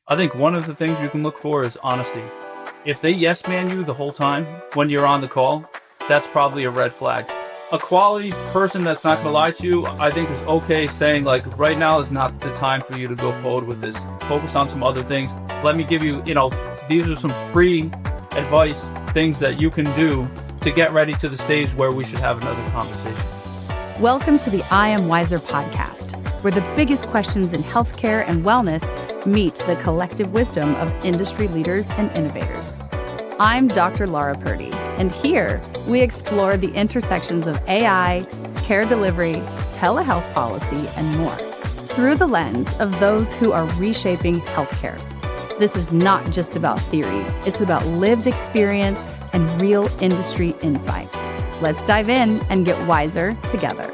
I think one of the things you can look for is honesty. If they yes man you the whole time when you're on the call, that's probably a red flag. A quality person that's not going to lie to you, I think is okay saying like, right now is not the time for you to go forward with this. Focus on some other things. Let me give you, these are some free advice, things that you can do to get ready to the stage where we should have another conversation. Welcome to the I Am Wiser podcast, where the biggest questions in healthcare and wellness meet the collective wisdom of industry leaders and innovators. I'm Dr. Laura Purdy, and here we explore the intersections of AI, care delivery, telehealth policy, and more through the lens of those who are reshaping healthcare. This is not just about theory, it's about lived experience and real industry insights. Let's dive in and get wiser together.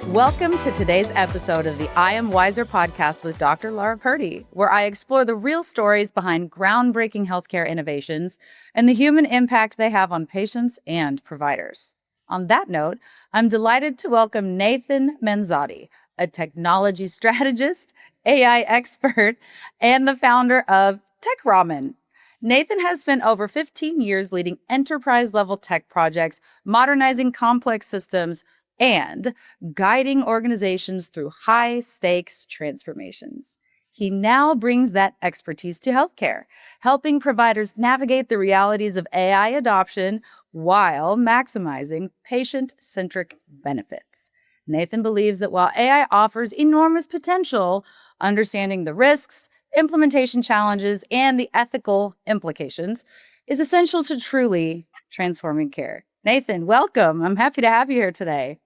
Welcome to today's episode of the I Am Wiser podcast with Dr. Laura Purdy, where I explore the real stories behind groundbreaking healthcare innovations and the human impact they have on patients and providers. On that note, I'm delighted to welcome Nathan Manzotti, a technology strategist, AI expert, and the founder of Tech Ramen. Nathan has spent over 15 years leading enterprise-level tech projects, modernizing complex systems, and guiding organizations through high-stakes transformations. He now brings that expertise to healthcare, helping providers navigate the realities of AI adoption while maximizing patient-centric benefits. Nathan believes that while AI offers enormous potential, understanding the risks, implementation challenges, and the ethical implications is essential to truly transforming care. Nathan, welcome. I'm happy to have you here today.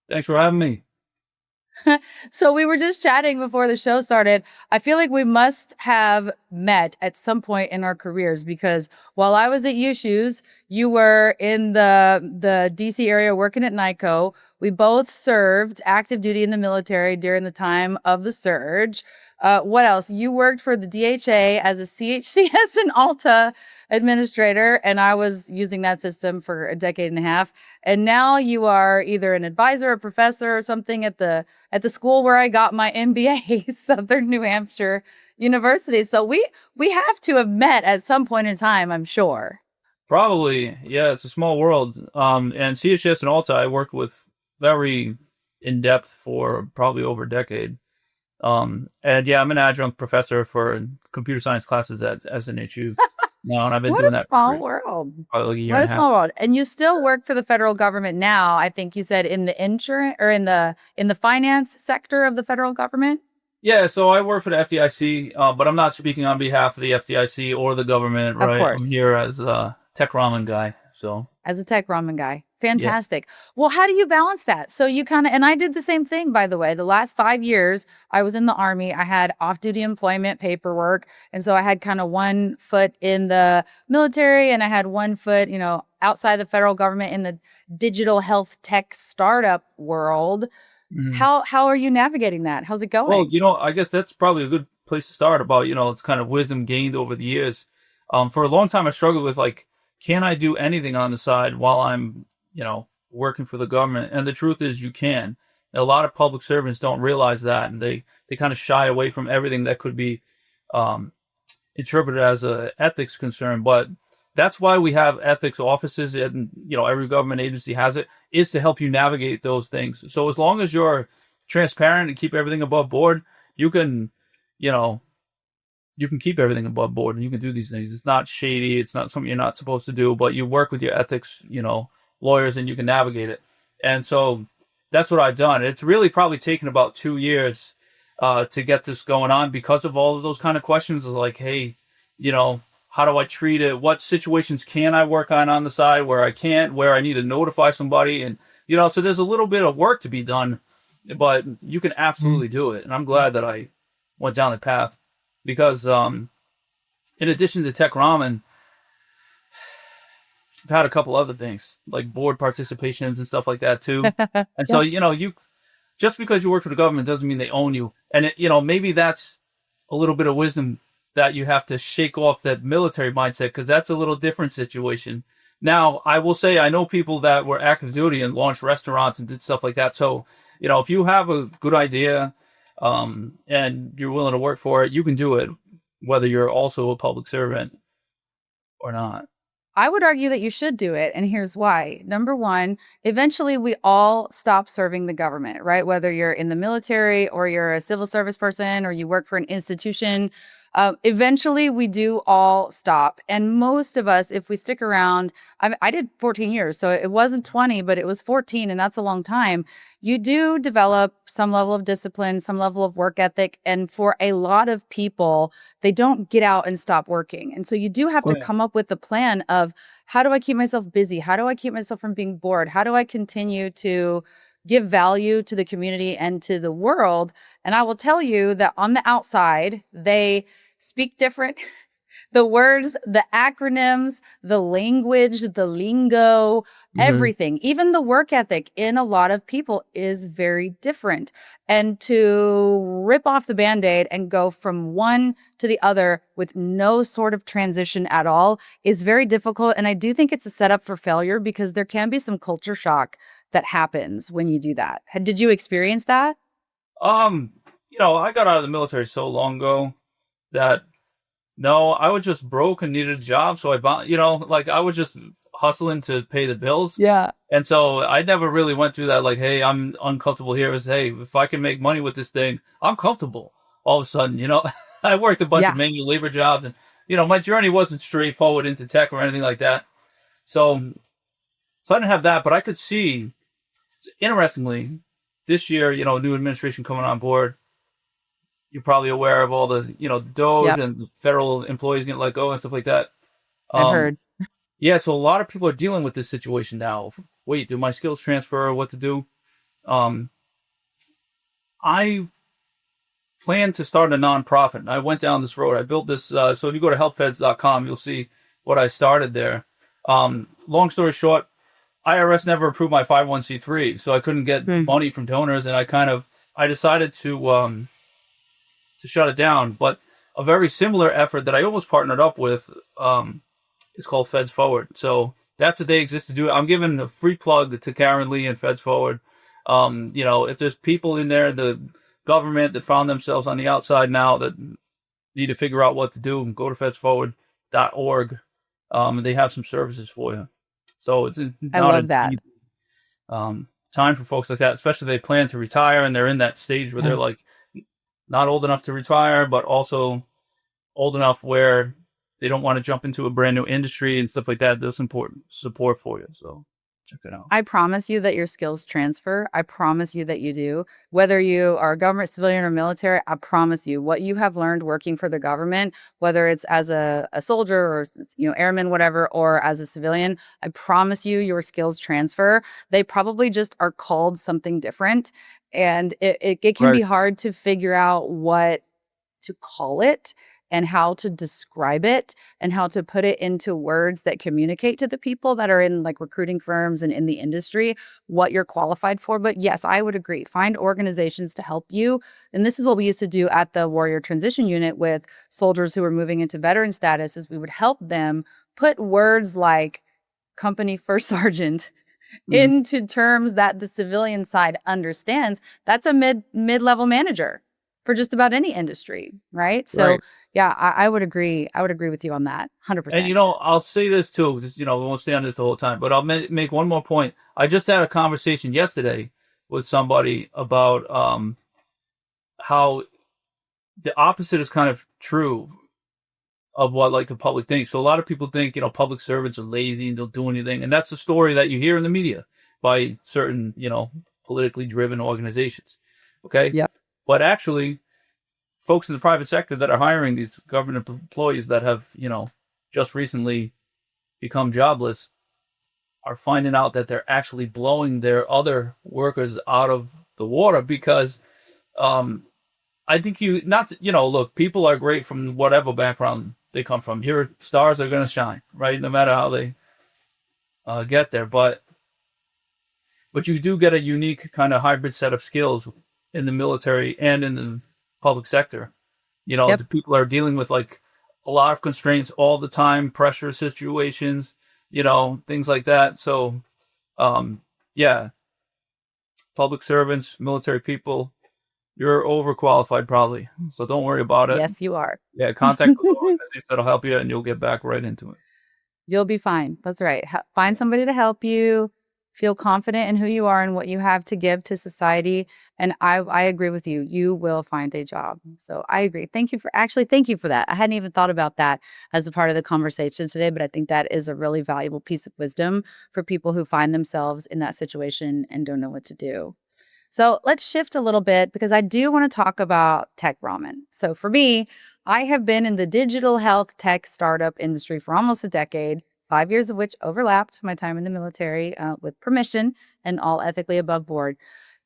Thanks for having me. So we were just chatting before the show started. I feel like we must have met at some point in our careers because while I was at U-Shoes, you were in the DC area working at NICO. We both served active duty in the military during the time of the surge. What else? You worked for the DHA as a CHCS and Alta administrator, and I was using that system for a decade and a half. And now you are either an advisor, a professor, or something at the school where I got my MBA, Southern New Hampshire University. So we have to have met at some point in time, I'm sure. Probably, yeah. It's a small world. And CHS and Alta, I worked with very in depth for probably over a decade. And yeah, I'm an adjunct professor for computer science classes at SNHU now, and I've been doing that. What a small world! Probably like a year what and a a small half. world! And you still work for the federal government now. I think you said in the insurance or in the finance sector of the federal government. Yeah, so I work for the FDIC, but I'm not speaking on behalf of the FDIC or the government, right? Of course. I'm here as a Tech Ramen guy. So as a Tech Ramen guy. Fantastic. Yeah. Well, how do you balance that? So you and I did the same thing, by the way. The last 5 years, I was in the Army. I had off-duty employment paperwork. And so I had kind of 1 foot in the military and I had 1 foot, outside the federal government in the digital health tech startup world. Mm-hmm. How are you navigating that? How's it going? Well, I guess that's probably a good place to start about, it's kind of wisdom gained over the years. For a long time, I struggled with can I do anything on the side while I'm working for the government? And the truth is you can. And a lot of public servants don't realize that, and they kind of shy away from everything that could be interpreted as a ethics concern. But that's why we have ethics offices, and every government agency has it, is to help you navigate those things. So as long as you're transparent and keep everything above board, you can keep everything above board and you can do these things. It's not shady. It's not something you're not supposed to do, but you work with your ethics, lawyers, and you can navigate it. And so that's what I've done. It's really probably taken about 2 years to get this going on because of all of those kind of questions. Is like, hey, how do I treat it? What situations can I work on the side where I can't, where I need to notify somebody? And, so there's a little bit of work to be done, but you can absolutely do it. And I'm glad that I went down the path because in addition to Tech Ramen, I've had a couple other things like board participations and stuff like that too. And so, you just because you work for the government doesn't mean they own you. And maybe that's a little bit of wisdom that you have to shake off that military mindset, because that's a little different situation. Now, I will say, I know people that were active duty and launched restaurants and did stuff like that. So, if you have a good idea, and you're willing to work for it, you can do it. whether you're also a public servant or not. I would argue that you should do it. And here's why. Number one, eventually we all stop serving the government, right? Whether you're in the military or you're a civil service person or you work for an institution, eventually we do all stop. And most of us, if we stick around, I did 14 years, so it wasn't 20, but it was 14, and that's a long time. You do develop some level of discipline, some level of work ethic. And for a lot of people, they don't get out and stop working. And so you do have to Right. come up with a plan of, how do I keep myself busy? How do I keep myself from being bored? How do I continue to give value to the community and to the world? And I will tell you that on the outside, they speak different. The words, the acronyms, the language, the lingo, everything, even the work ethic in a lot of people is very different. And to rip off the Band-Aid and go from one to the other with no sort of transition at all is very difficult. And I do think it's a setup for failure, because there can be some culture shock that happens when you do that. Did you experience that? I got out of the military so long ago that no, I was just broke and needed a job. So I was just hustling to pay the bills. Yeah. And so I never really went through that, like, hey, I'm uncomfortable here. It was, hey, if I can make money with this thing, I'm comfortable. All of a sudden, I worked a bunch of manual labor jobs, and, my journey wasn't straightforward into tech or anything like that. So I didn't have that, but I could see, interestingly, this year, new administration coming on board. You're probably aware of all the, DOGE and the federal employees getting let go and stuff like that. I've heard. Yeah, so a lot of people are dealing with this situation now. Wait, do my skills transfer? What to do? I plan to start a nonprofit. I went down this road. I built this. So if you go to helpfeds.com, you'll see what I started there. Long story short, IRS never approved my 501c3, so I couldn't get money from donors, and I decided to shut it down. But a very similar effort that I almost partnered up with is called Feds Forward. So that's what they exist to do. I'm giving a free plug to Karen Lee and Feds Forward. If there's people in there, the government that found themselves on the outside now that need to figure out what to do, go to fedsforward.org. They have some services for you. So it's I love that. Time for folks like that, especially if they plan to retire and they're in that stage where they're like, not old enough to retire, but also old enough where they don't want to jump into a brand new industry and stuff like that. There's important support for you. So check it out. I promise you that your skills transfer. I promise you that you do. Whether you are a government, civilian, or military, I promise you what you have learned working for the government, whether it's as a soldier or, airman, whatever, or as a civilian, I promise you your skills transfer. They probably just are called something different. And it can be hard to figure out what to call it and how to describe it and how to put it into words that communicate to the people that are in like recruiting firms and in the industry what you're qualified for. But yes, I would agree. Find organizations to help you. And this is what we used to do at the Warrior Transition Unit with soldiers who were moving into veteran status, is we would help them put words like company first sergeant into terms that the civilian side understands. That's a mid-level manager for just about any industry, right? So yeah, I would agree. I would agree with you on that, 100%. And I'll say this too, just, we won't stay on this the whole time, but I'll make one more point. I just had a conversation yesterday with somebody about how the opposite is kind of true of what like the public thinks. So a lot of people think, public servants are lazy and don't do anything. And that's the story that you hear in the media by certain, politically driven organizations. Okay. Yep. But actually, folks in the private sector that are hiring these government employees that have, just recently become jobless are finding out that they're actually blowing their other workers out of the water because, I think look, people are great from whatever background they come from. Your stars are going to shine, right? No matter how they get there. But you do get a unique kind of hybrid set of skills in the military and in the public sector. The people are dealing with like a lot of constraints all the time, pressure situations, things like that. So, public servants, military people, You're overqualified probably, so don't worry about it. Yes, you are. Yeah, contact those organizations that'll help you, and you'll get back right into it. You'll be fine. That's right. Find somebody to help you. Feel confident in who you are and what you have to give to society. And I agree with you. You will find a job. So I agree. Thank you for that. I hadn't even thought about that as a part of the conversation today, but I think that is a really valuable piece of wisdom for people who find themselves in that situation and don't know what to do. So let's shift a little bit because I do want to talk about Tech Ramen. So for me, I have been in the digital health tech startup industry for almost a decade, 5 years of which overlapped my time in the military with permission and all ethically above board.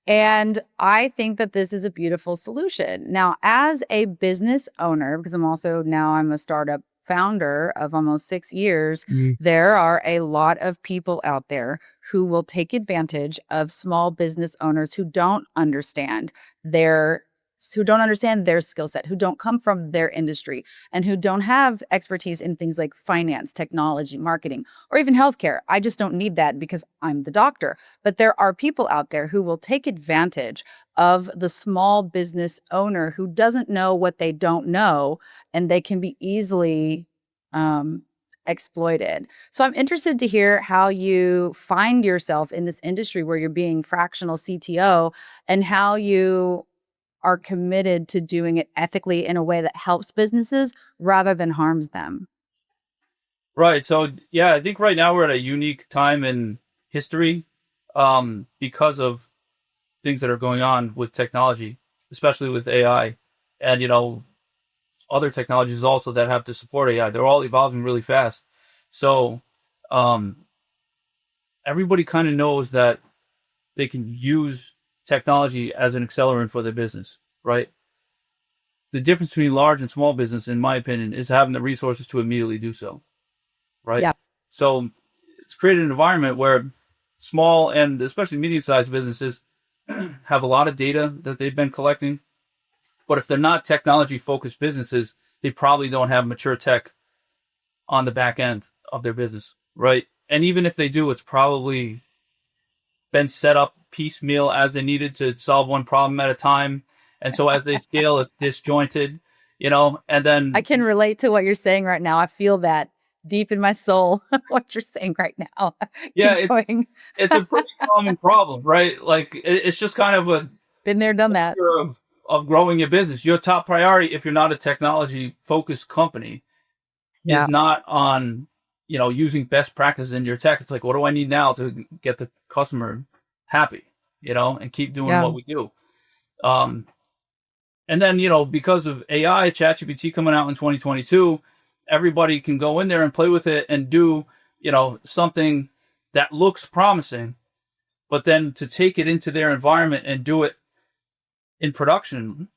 And I think that this is a beautiful solution. Now, as a business owner, because I'm a startup founder of almost 6 years, there are a lot of people out there who will take advantage of small business owners who don't understand their skill set, who don't come from their industry, and who don't have expertise in things like finance, technology, marketing, or even healthcare. I just don't need that because I'm the doctor. But there are people out there who will take advantage of the small business owner who doesn't know what they don't know, and they can be easily exploited. So I'm interested to hear how you find yourself in this industry where you're being fractional CTO and how you are committed to doing it ethically in a way that helps businesses rather than harms them. Right. So, yeah, I think right now we're at a unique time in history because of things that are going on with technology, especially with AI and, other technologies also that have to support AI. They're all evolving really fast. So everybody kind of knows that they can use technology as an accelerant for their business, right? The difference between large and small business, in my opinion, is having the resources to immediately do so, right? Yeah. So it's created an environment where small and especially medium-sized businesses have a lot of data that they've been collecting. But if they're not technology-focused businesses, they probably don't have mature tech on the back end of their business, right? And even if they do, it's probably been set up piecemeal as they needed to solve one problem at a time. And so as they scale, it's disjointed, and then... I can relate to what you're saying right now. I feel that deep in my soul, what you're saying right now. Yeah, it's a pretty common problem, right? Like, it's just kind of been there, done that. Of growing your business. Your top priority, if you're not a technology-focused company, is not on, using best practices in your tech. It's like, what do I need now to get the customer happy, and keep doing what we do. And then, because of AI, ChatGPT coming out in 2022, everybody can go in there and play with it and do, something that looks promising, but then to take it into their environment and do it in production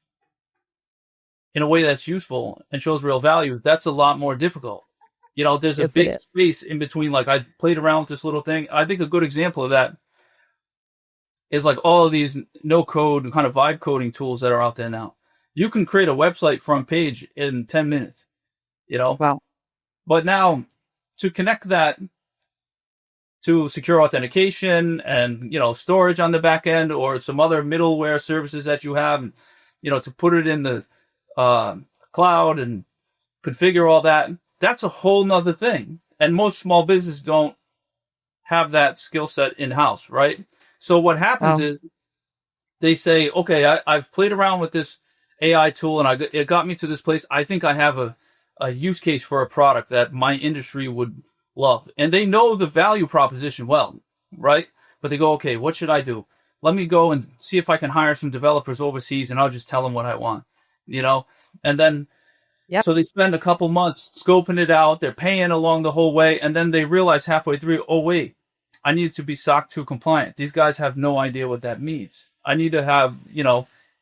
in a way that's useful and shows real value, that's a lot more difficult. There's a big space in between. Like, I played around with this little thing. I think a good example of that is like all of these no-code kind of vibe coding tools that are out there now. You can create a website front page in 10 minutes, Wow. But now to connect that to secure authentication and, storage on the back end or some other middleware services that you have, to put it in the cloud and configure all that, that's a whole nother thing. And most small businesses don't have that skill set in-house, right? So what happens is they say, okay, I've played around with this AI tool and it got me to this place. I think I have a use case for a product that my industry would love. And they know the value proposition well, right? But they go, okay, what should I do? Let me go and see if I can hire some developers overseas and I'll just tell them what I want, And then, so they spend a couple months scoping it out. They're paying along the whole way. And then they realize halfway through, oh, wait, I need to be SOC 2 compliant. These guys have no idea what that means. I need to have,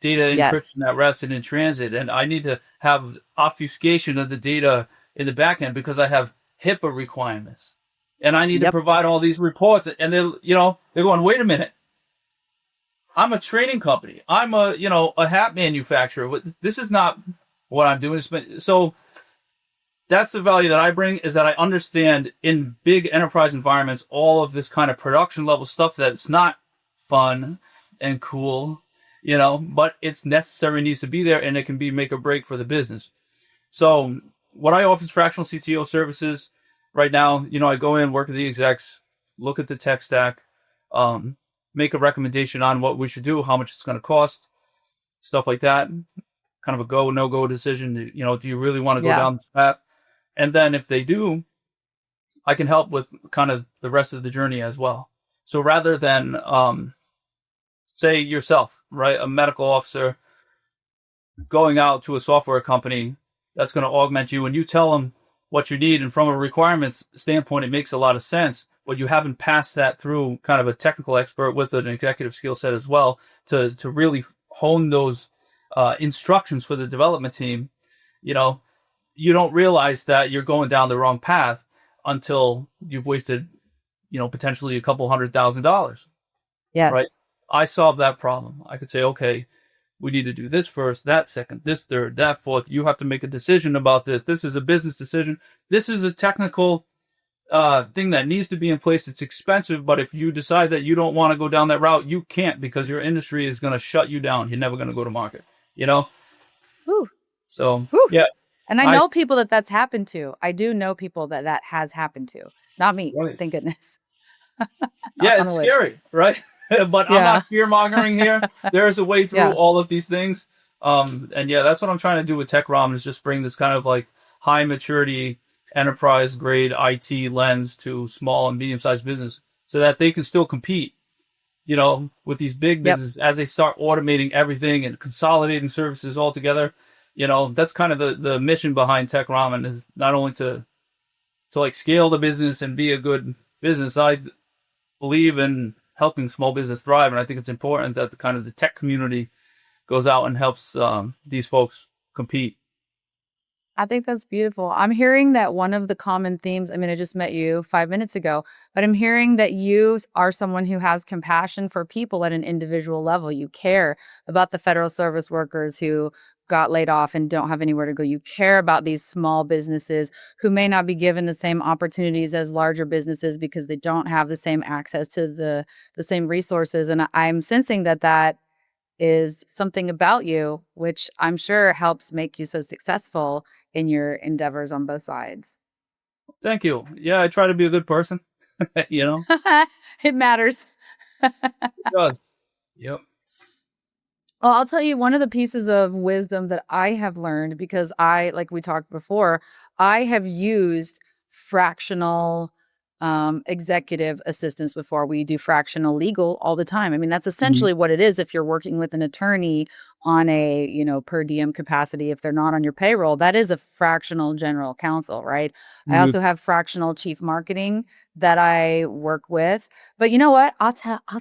data encryption at rest and in transit. And I need to have obfuscation of the data in the back end because I have HIPAA requirements. And I need to provide all these reports. And they're going, wait a minute. I'm a training company. I'm a hat manufacturer. This is not what I'm doing. So that's the value that I bring, is that I understand in big enterprise environments all of this kind of production level stuff that's not fun and cool. but it's necessary, needs to be there, and it can be make or break for the business. So what I offer is fractional CTO services. Right now, I go in, work with the execs, look at the tech stack, make a recommendation on what we should do, how much it's going to cost, stuff like that. Kind of a go, no-go decision. Do you really want to go down this path? And then if they do, I can help with kind of the rest of the journey as well. So rather than, say yourself, right, a medical officer going out to a software company that's going to augment you, and you tell them what you need, and from a requirements standpoint, it makes a lot of sense, but you haven't passed that through kind of a technical expert with an executive skill set as well to really hone those instructions for the development team. You don't realize that you're going down the wrong path until you've wasted, potentially a couple $100,000. Yes. Right. I solved that problem. I could say, okay, we need to do this first, that second, this third, that fourth. You have to make a decision about this. This is a business decision. This is a technical thing that needs to be in place. It's expensive, but if you decide that you don't want to go down that route, you can't, because your industry is going to shut you down. You're never going to go to market, Ooh. So, Ooh. yeah. And I know people that's happened to. I do know people that has happened to. Not me, right. Thank goodness. Yeah, it's scary, right? But I'm not fear-mongering here. There's a way through all of these things. And that's what I'm trying to do with Tech Ramen, is just bring this kind of like high maturity, enterprise grade IT lens to small and medium-sized business, so that they can still compete, with these big businesses as they start automating everything and consolidating services all together. That's kind of the mission behind Tech Ramen, is not only to like scale the business and be a good business. I believe in helping small business thrive, and I think it's important that the tech community goes out and helps these folks compete. I think that's beautiful. I'm hearing that one of the common themes, I just met you 5 minutes ago, but I'm hearing that you are someone who has compassion for people at an individual level. You care about the federal service workers who got laid off and don't have anywhere to go. You care about these small businesses who may not be given the same opportunities as larger businesses because they don't have the same access to the same resources. And I'm sensing that is something about you, which I'm sure helps make you so successful in your endeavors on both sides. Thank you. Yeah, I try to be a good person. It matters. It does. Yep. Well, I'll tell you one of the pieces of wisdom that I have learned, because like we talked before, I have used fractional executive assistance before. We do fractional legal all the time. That's essentially what it is. If you're working with an attorney on a, per diem capacity, if they're not on your payroll, that is a fractional general counsel, right? I also have fractional chief marketing that I work with. But you know what? I'll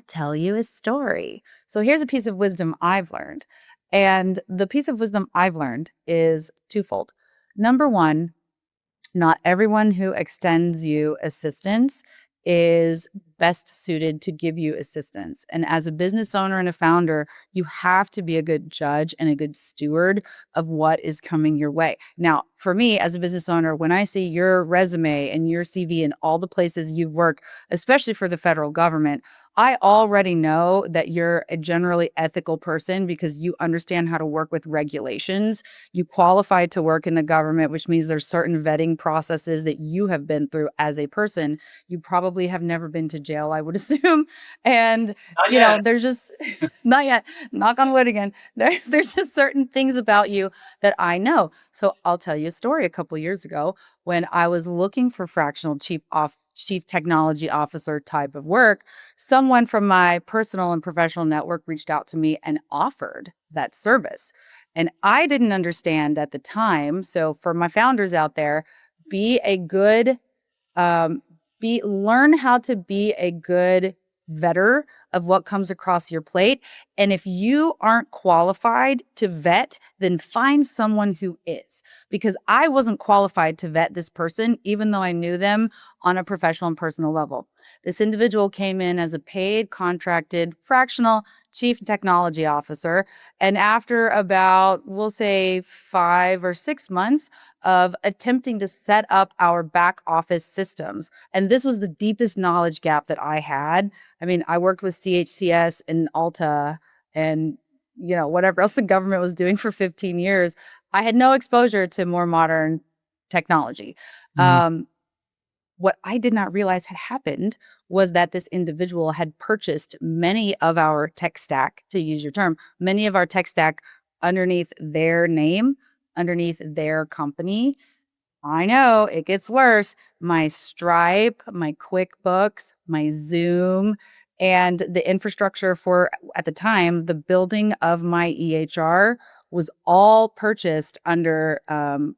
tell you a story. So here's a piece of wisdom I've learned. And the piece of wisdom I've learned is twofold. Number one, not everyone who extends you assistance is best suited to give you assistance. And as a business owner and a founder, you have to be a good judge and a good steward of what is coming your way. Now, for me as a business owner, when I see your resume and your CV and all the places you've worked, especially for the federal government, I already know that you're a generally ethical person because you understand how to work with regulations. You qualify to work in the government, which means there's certain vetting processes that you have been through as a person. You probably have never been to jail, I would assume. And, there's just, not yet, knock on wood again. There's just certain things about you that I know. So I'll tell you a story. A couple years ago, when I was looking for fractional chief technology officer type of work, someone from my personal and professional network reached out to me and offered that service. And I didn't understand at the time. So for my founders out there, learn how to be a good vetter of what comes across your plate. And if you aren't qualified to vet, then find someone who is. Because I wasn't qualified to vet this person, even though I knew them on a professional and personal level. This individual came in as a paid, contracted, fractional chief technology officer. And after about, we'll say 5 or 6 months of attempting to set up our back office systems, and this was the deepest knowledge gap that I had. I worked with CHCS and Alta and whatever else the government was doing for 15 years. I had no exposure to more modern technology. Mhm. What I did not realize had happened was that this individual had purchased many of our tech stack, to use your term, many of our tech stack underneath their name, underneath their company. I know it gets worse. My Stripe, my QuickBooks, my Zoom, and the infrastructure for, at the time, the building of my EHR was all purchased under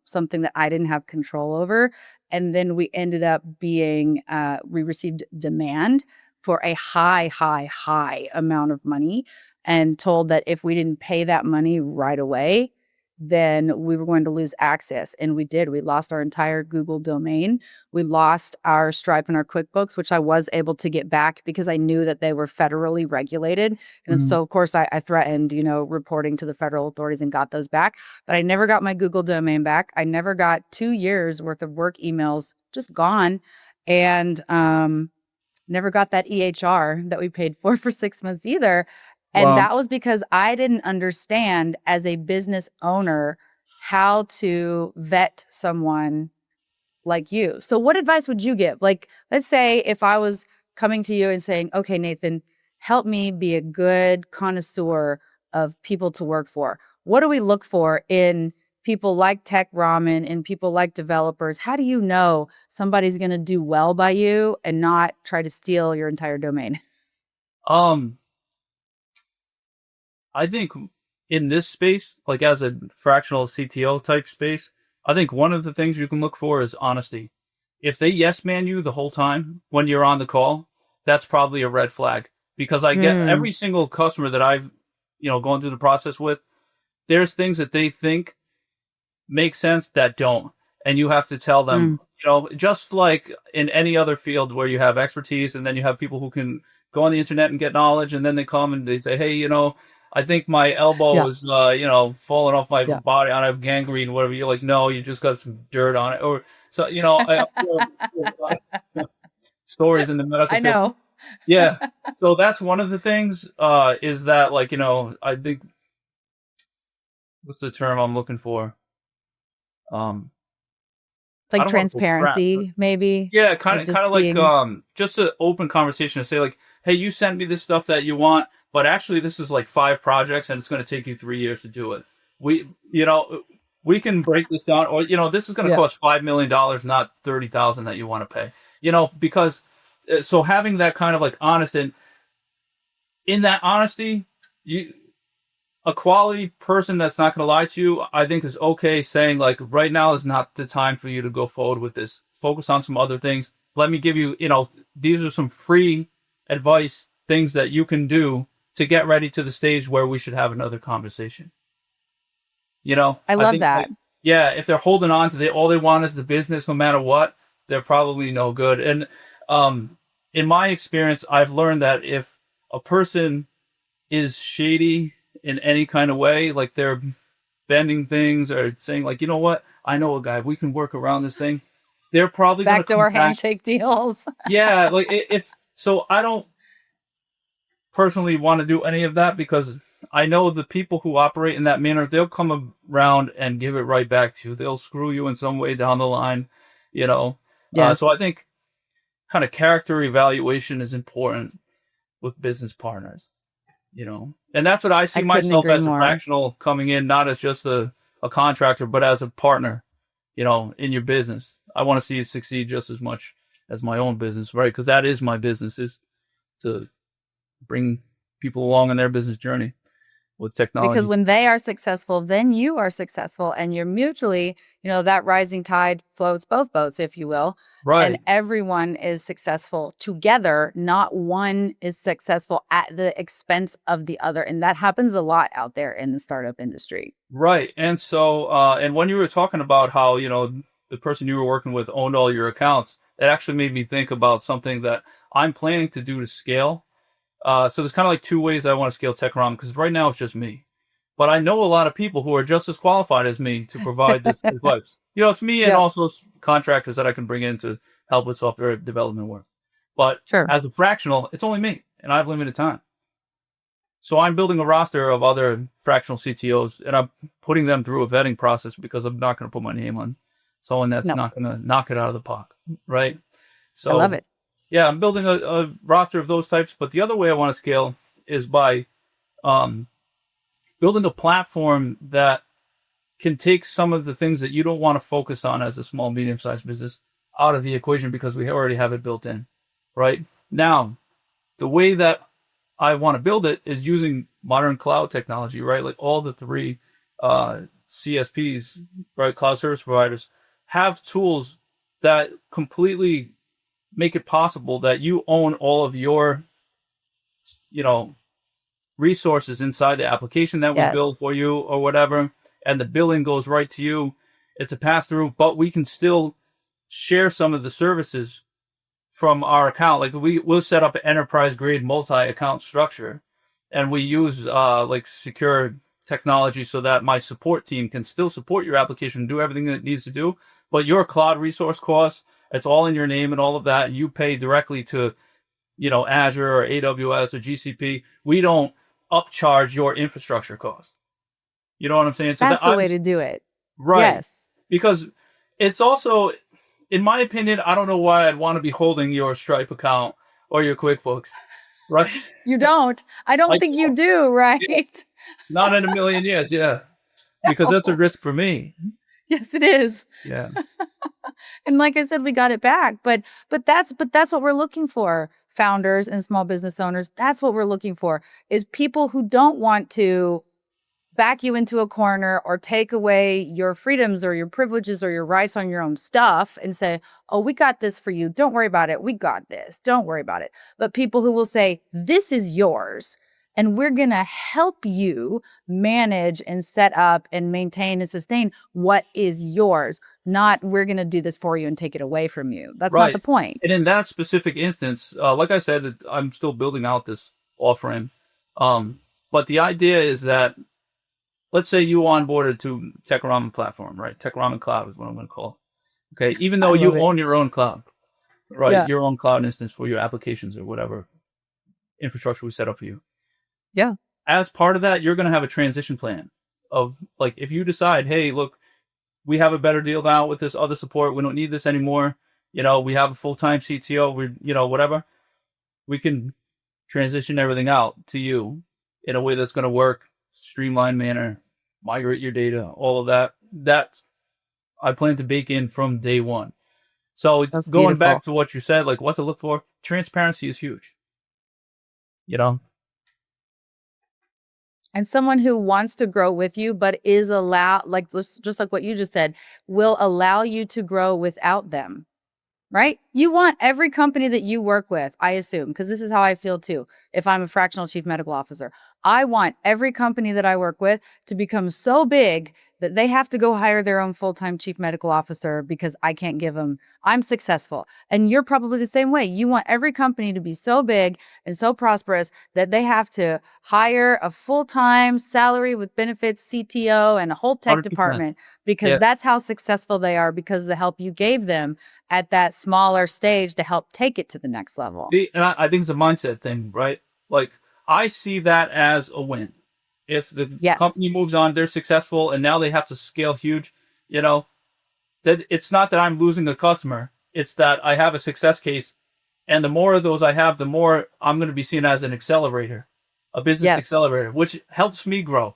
something that I didn't have control over. And then we ended up we received demand for a high amount of money and told that if we didn't pay that money right away, then we were going to lose access. And we did. We lost our entire Google domain. We lost our Stripe and our QuickBooks, which I was able to get back because I knew that they were federally regulated. And Mhm. so, of course, I threatened, reporting to the federal authorities and got those back. But I never got my Google domain back. I never got 2 years worth of work emails just gone. And never got that EHR that we paid for 6 months either. And Well, that was because I didn't understand as a business owner how to vet someone like you. So what advice would you give? Like, let's say if I was coming to you and saying, okay, Nathan, help me be a good connoisseur of people to work for. What do we look for in people like Tech Ramen and people like developers? How do you know somebody's going to do well by you and not try to steal your entire domain? um, I think in this space, like as a fractional CTO type space, I think one of the things you can look for is honesty. If they yes man you the whole time when you're on the call, that's probably a red flag. Because I get Mm, every single customer that I've, gone through the process with, there's things that they think make sense that don't. And you have to tell them, mm. just like in any other field where you have expertise and then you have people who can go on the internet and get knowledge and then they come and they say, hey, I think my elbow Yeah, is, falling off my yeah. body. I have gangrene, whatever. You're like, no, you just got some dirt on it. Or so, I stories in the medical I field. know. Yeah. So that's one of the things, is that like, I think what's the term I'm looking for? Um, I Like don't want to go crass. transparency, maybe. Yeah, Like just kind of like being, just an open conversation to say like, hey, you sent me this stuff that you want, but actually this is like 5 projects and it's going to take you 3 years to do it. We, we can break this down, or this is going to yeah. cost $5 million, not 30,000 that you want to pay. Because so having that kind of like honest, and in that honesty, you a quality person that's not going to lie to you, I think is okay saying like right now is not the time for you to go forward with this. Focus on some other things. Let me give you, these are some free advice, things that you can do to get ready to the stage where we should have another conversation. I I love think that. like, yeah, if they're holding on to all they want is the business no matter what, they're probably no good. And in my experience, I've learned that if a person is shady in any kind of way, like they're bending things or saying like, you know what, I know a guy, we can work around this thing. They're probably going to come Backdoor back. handshake deals. Yeah, like if so, I don't personally want to do any of that because I know the people who operate in that manner, they'll come around and give it right back to you. They'll screw you in some way down the line, you know. So I Yes. think kind of character evaluation is important with business partners. And that's what I see I couldn't myself agree as a more. fractional coming in, not as just a contractor, but as a partner, in your business. I want to see it succeed just as much as my own business, right? Because that is my business, is to bring people along on their business journey with Because technology. when they are successful, then you are successful, and you're mutually, that rising tide floats both boats, if you will. And Right, everyone is successful together, not one is successful at the expense of the other. And that happens a lot out there in the startup industry. right. And so, and when you were talking about how, the person you were working with owned all your accounts, it actually made me think about something that I'm planning to do to scale. So there's kind of like two ways I want to scale Tech Ramen, because right now it's just me. But I know a lot of people who are just as qualified as me to provide this advice. It's me and Yep. also contractors that I can bring in to help with software development work. But Sure. as a fractional, it's only me, and I have limited time. So I'm building a roster of other fractional CTOs, and I'm putting them through a vetting process because I'm not going to put my name on someone that's No, not going to knock it out of the park, right? I love So it. yeah, I'm building a roster of those types. But the other way I want to scale is by um, building a platform that can take some of the things that you don't want to focus on as a small, medium-sized business out of the equation because we already have it built in, right? Now, the way that I want to build it is using modern cloud technology, right? Like all the three CSPs, right? Cloud service providers have tools that completely make it possible that you own all of your, you know, resources inside the application that we build Yes. for you or whatever, and the billing goes right to you. It's a pass through, but we can still share some of the services from our account. Like we'll set up an enterprise grade multi-account structure, and we use like secure technology so that my support team can still support your application and do everything that it needs to do. But your cloud resource costs, it's all in your name and all of that. You pay directly to, Azure or AWS or GCP. We don't upcharge your infrastructure costs. You know what I'm saying? So That's that the way to do it. right. Yes. Because it's also, in my opinion, I don't know why I'd want to be holding your Stripe account or your QuickBooks, right? You don't. I don't I think you don't. do, right? Not in a million years, yeah. Because that's a No. risk for me. Yes, it is. Yeah. And like I said, we got it back. But that's what we're looking for. Founders and small business owners. That's what we're looking for is people who don't want to back you into a corner or take away your freedoms or your privileges or your rights on your own stuff and say, oh, we got this for you. Don't worry about it. We got this. Don't worry about it. But people who will say, this is yours. And we're going to help you manage and set up and maintain and sustain what is yours. Not we're going to do this for you and take it away from you. That's not the Right. point. And in that specific instance, like I said, I'm still building out this offering. But the idea is that, let's say you onboarded to Tech Ramen platform, right? Tech Ramen Cloud is what I'm going to call it. Okay. Even I though you love it. own your own cloud, right? Yeah. Your own cloud instance for your applications or whatever infrastructure we set up for you. Yeah. As part of that, you're going to have a transition plan of, like, if you decide, hey, look, we have a better deal now with this other support. We don't need this anymore. We have a full-time CTO. Whatever. We can transition everything out to you in a way that's going to work, streamlined manner, migrate your data, all of that. That I plan to bake in from day one. So That's going back beautiful. to what you said, like what to look for, transparency is huge. And someone who wants to grow with you, but is allowed, like just like what you just said, will allow you to grow without them, right? You want every company that you work with, I assume, because this is how I feel too. If I'm a fractional chief medical officer, I want every company that I work with to become so big that they have to go hire their own full-time chief medical officer because I can't give them, I'm successful. And you're probably the same way. You want every company to be so big and so prosperous that they have to hire a full-time salary with benefits CTO and a whole tech 100%. department because Yeah. that's how successful they are because of the help you gave them at that smaller stage to help take it to the next level. See, and I think it's a mindset thing, right? Like, I see that as a win. If the Yes. company moves on, they're successful, and now they have to scale huge, that it's not that I'm losing a customer. It's that I have a success case, and the more of those I have, the more I'm going to be seen as an accelerator, a business Yes. accelerator, which helps me grow,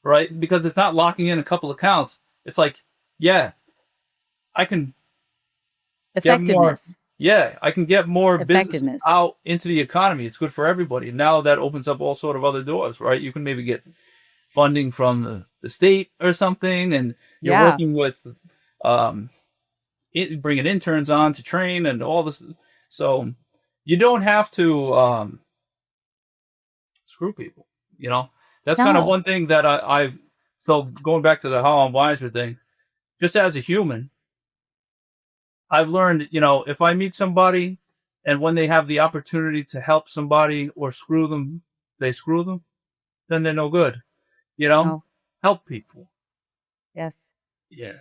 right? Because it's not locking in a couple accounts. It's like, yeah, I can get more. Effectiveness. Yeah, I can get more business Effectiveness. out into the economy. It's good for everybody. Now that opens up all sort of other doors, right? You can maybe get funding from the state or something, and you're Yeah. working with bringing interns on to train and all this. So you don't have to screw people. That's kind of No. one thing that so going back to the how I'm wiser thing, just as a human, I've learned, if I meet somebody and when they have the opportunity to help somebody or screw them, they screw them, then they're no good. No. Help people. Yes. Yeah.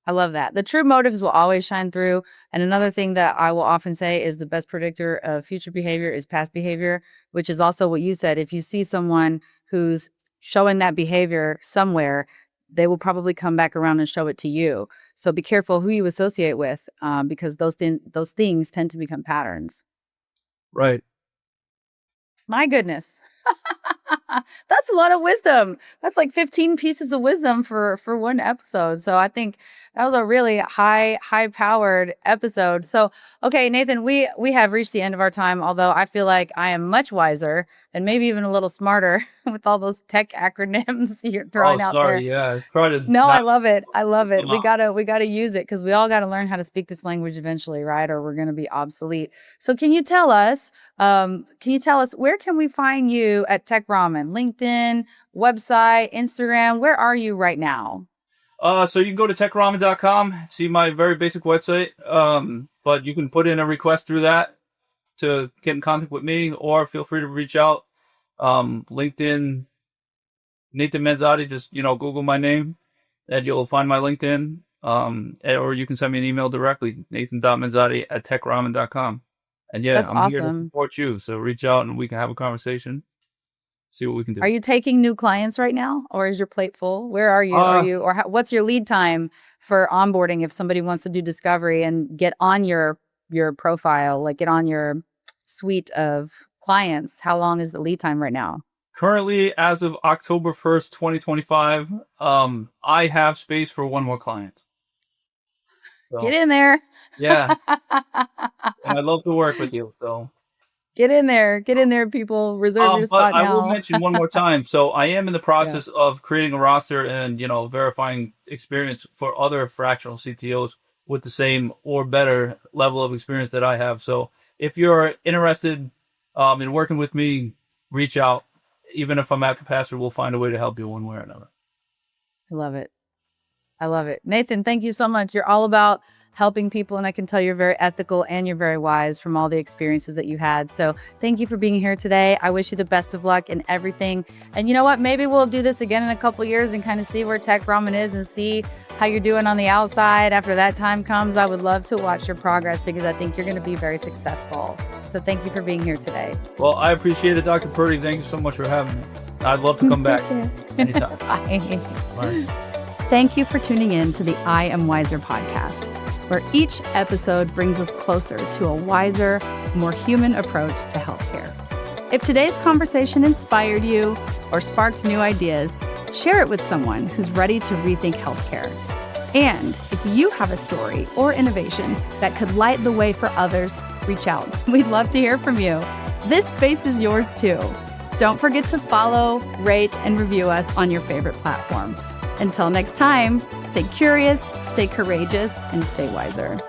I love that. The true motives will always shine through. And another thing that I will often say is the best predictor of future behavior is past behavior, which is also what you said. If you see someone who's showing that behavior somewhere, they will probably come back around and show it to you. So be careful who you associate with, because those things tend to become patterns. Right. My goodness. That's a lot of wisdom. That's like 15 pieces of wisdom for one episode. So I think that was a really high powered episode. So, okay, Nathan, we have reached the end of our time, although I feel like I am much wiser and maybe even a little smarter with all those tech acronyms you're throwing out there. Yeah. Try to No, I love it. I love it. Come We on. gotta use it because we all gotta learn how to speak this language eventually, right? Or we're gonna be obsolete. So can you tell us where can we find you at Tech Ramen? LinkedIn, website, Instagram, where are you right now? So you can go to techramen.com, see my very basic website. But you can put in a request through that to get in contact with me, or feel free to reach out. LinkedIn, Nathan Manzotti, just, Google my name and you'll find my LinkedIn. Or you can send me an email directly, nathan.manzotti@techramen.com. And yeah, That's I'm here to awesome. support you. So reach out and we can have a conversation, see what we can do. Are you taking new clients right now, or is your plate full? Where are you? What's your lead time for onboarding if somebody wants to do discovery and get on your profile, like get on your suite of clients? How long is the lead time right now? Currently, as of October 1st, 2025, I have space for one more client. So, Get in there. yeah. And I'd love to work with you. So Get in there, people. Reserve your but spot I now. will mention one more time. So I am in the process of creating a roster and, verifying experience for other fractional CTOs with the same or better level of experience that I have. So if you're interested in working with me, reach out. Even if I'm at capacity, we'll find a way to help you one way or another. I love it. Nathan, thank you so much. You're all about helping people, and I can tell you're very ethical and you're very wise from all the experiences that you had. So thank you for being here today. I wish you the best of luck in everything. And you know what? Maybe we'll do this again in a couple years and kind of see where Tech Ramen is and see how you're doing on the outside after that time comes. I would love to watch your progress because I think you're going to be very successful. So thank you for being here today. Well, I appreciate it, Dr. Purdy. Thank you so much for having me. I'd love to come back anytime. Bye. Bye. Thank you for tuning in to the I Am Wiser podcast, where each episode brings us closer to a wiser, more human approach to healthcare. If today's conversation inspired you or sparked new ideas, share it with someone who's ready to rethink healthcare. And if you have a story or innovation that could light the way for others, reach out. We'd love to hear from you. This space is yours too. Don't forget to follow, rate, and review us on your favorite platform. Until next time, stay curious, stay courageous, and stay wiser.